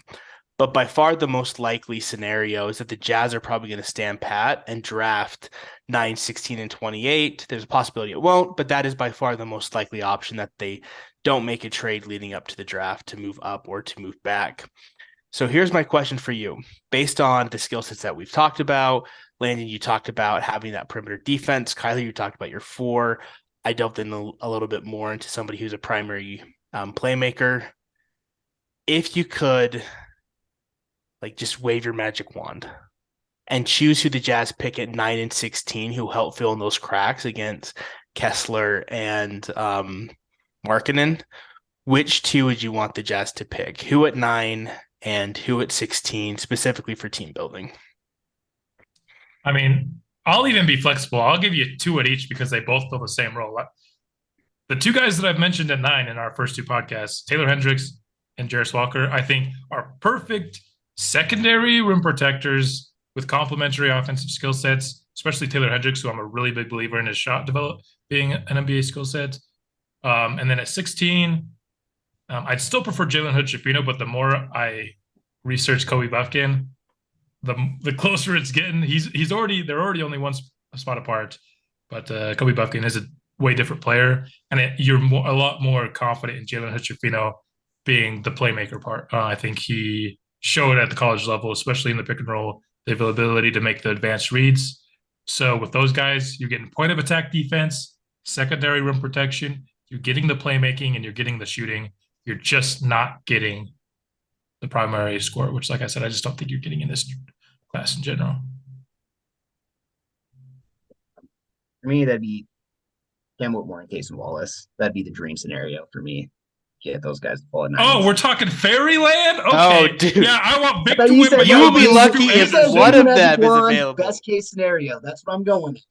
But by far the most likely scenario is that the Jazz are probably going to stand pat and draft 9, 16, and 28. There's a possibility it won't, but that is by far the most likely option, that they don't make a trade leading up to the draft to move up or to move back. So here's my question for you. Based on the skill sets that we've talked about, Landon, you talked about having that perimeter defense. Kyler, you talked about your 4. I delved in a little bit more into somebody who's a primary playmaker. If you could just wave your magic wand and choose who the Jazz pick at 9 and 16, who help fill in those cracks against Kessler and Markkanen, which 2 would you want the Jazz to pick? Who at 9 and who at 16, specifically for team building? I mean, I'll even be flexible. I'll give you 2 at each because they both fill the same role. The 2 guys that I've mentioned at 9 in our first 2 podcasts, Taylor Hendricks and Jarace Walker, I think are perfect secondary rim protectors with complementary offensive skill sets, especially Taylor Hendricks, who I'm a really big believer in his shot being an NBA skill set. And then at 16, I'd still prefer Jalen Hood-Schifino, but the more I research Kobe Buffkin, the closer it's getting. They're already only one spot apart, but Kobe Buffkin is a way different player, and you're a lot more confident in Jalen Hood-Schifino being the playmaker part. I think he showed at the college level, especially in the pick and roll, the ability to make the advanced reads. So with those guys, you're getting point of attack defense, secondary rim protection, you're getting the playmaking, and you're getting the shooting. You're just not getting the primary score, which, like I said, I just don't think you're getting in this class in general. For me, that'd be Cam Whitmore and Casey Wallace. That'd be the dream scenario for me. Get those guys to fall at 9. Oh, we're talking fairyland? Okay. Oh, dude. Yeah, I want Victor You said Wembanyama. you would be lucky if one of them is available. Best case scenario. That's what I'm going with.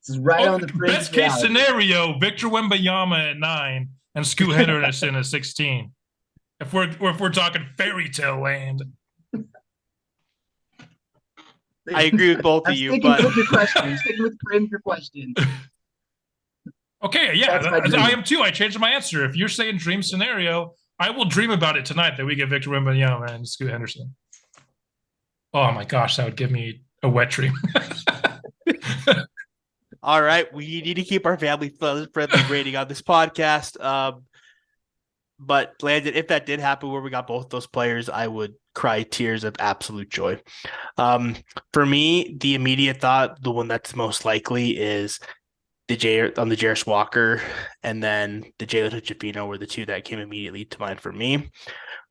This is right on the fringe. Best case scenario, Victor Wembanyama at 9 and Scoot Henderson at 16. If we're talking fairy tale land. I agree with both of you, but with your question. I'm sticking with your question. Okay, yeah, I am too. I changed my answer. If you're saying dream scenario, I will dream about it tonight that we get Victor Wembanyama and Scoot Henderson. Oh my gosh, that would give me a wet dream. All right, we need to keep our family-friendly rating on this podcast. But Landon, if that did happen where we got both those players, I would cry tears of absolute joy. For me, the immediate thought, the one that's most likely, is the Jarace Walker and then the Jalen Hood-Schifino were the 2 that came immediately to mind for me.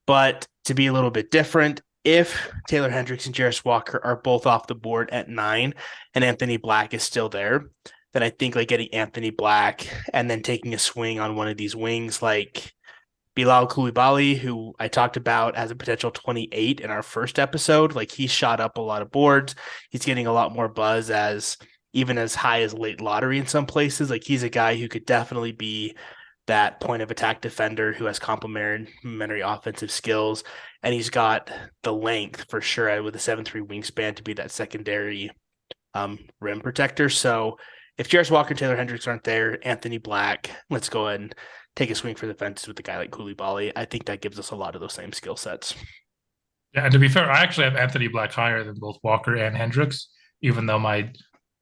But to be a little bit different, if Taylor Hendricks and Jarace Walker are both off the board at 9 and Anthony Black is still there, then I think getting Anthony Black and then taking a swing on one of these wings like Bilal Coulibaly, who I talked about as a potential 28 in our first episode. He shot up a lot of boards. He's getting a lot more buzz even as high as late lottery in some places. He's a guy who could definitely be that point of attack defender who has complementary offensive skills. And he's got the length for sure with a 7'3" wingspan to be that secondary rim protector. So if Jarace Walker and Taylor Hendricks aren't there, Anthony Black, let's go ahead and take a swing for the fences with a guy like Coulibaly. I think that gives us a lot of those same skill sets. Yeah, and to be fair, I actually have Anthony Black higher than both Walker and Hendricks, even though my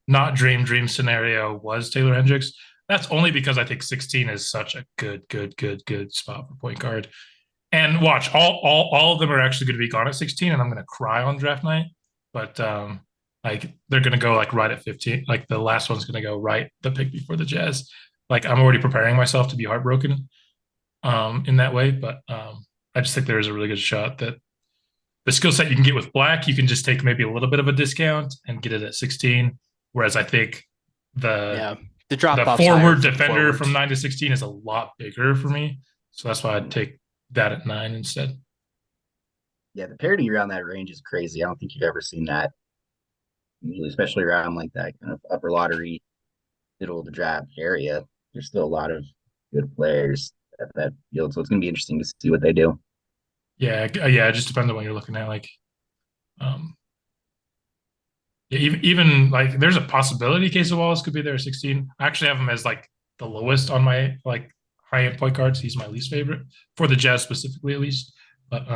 not dream scenario was Taylor Hendricks. That's only because I think 16 is such a good spot for point guard. And watch, all of them are actually going to be gone at 16, and I'm going to cry on draft night. But they're going to go right at 15. The last one's going to go right the pick before the Jazz. like I'm already preparing myself to be heartbroken in that way. But I just think there is a really good shot that the skill set you can get with Black, you can just take maybe a little bit of a discount and get it at 16. Whereas I think the drop off forward defender from 9 to 16 is a lot bigger for me. So that's why I'd take that at 9 instead. Yeah, the parity around that range is crazy. I don't think you've ever seen that, especially around like that kind of upper lottery, middle of the draft area. There's still a lot of good players at that field, so it's going to be interesting to see what they do. Yeah, it just depends on what you're looking at. Like, yeah, even like there's a possibility Casey Wallace could be there at 16. I actually have him as like the lowest on my like high end point guards. He's my least favorite for the Jazz specifically, at least. But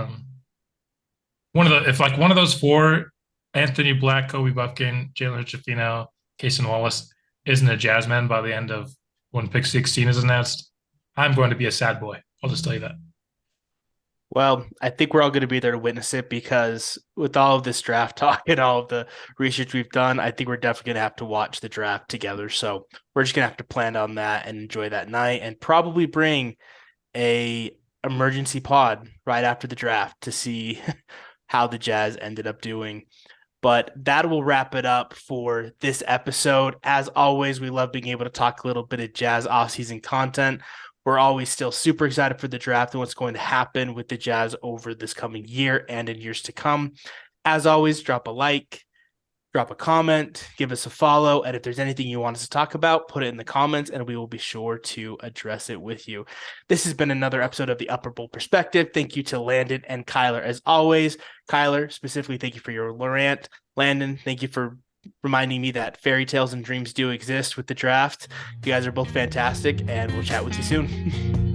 one of those four, Anthony Black, Kobe Buffkin, Jalen Hood-Schifino, Casey Wallace isn't a Jazz man by the end of when pick 16 is announced, I'm going to be a sad boy. I'll just tell you that. Well, I think we're all going to be there to witness it because with all of this draft talk and all of the research we've done, I think we're definitely going to have to watch the draft together. So we're just going to have to plan on that and enjoy that night and probably bring a emergency pod right after the draft to see how the Jazz ended up doing. But that will wrap it up for this episode. As always, we love being able to talk a little bit of Jazz offseason content. We're always still super excited for the draft and what's going to happen with the Jazz over this coming year and in years to come. As always, drop a like, drop a comment, give us a follow, and if there's anything you want us to talk about, put it in the comments, and we will be sure to address it with you. This has been another episode of the Upper Bowl Perspective. Thank you to Landon and Kyler as always. Kyler, specifically, thank you for your rant. Landon, thank you for reminding me that fairy tales and dreams do exist with the draft. You guys are both fantastic, and we'll chat with you soon.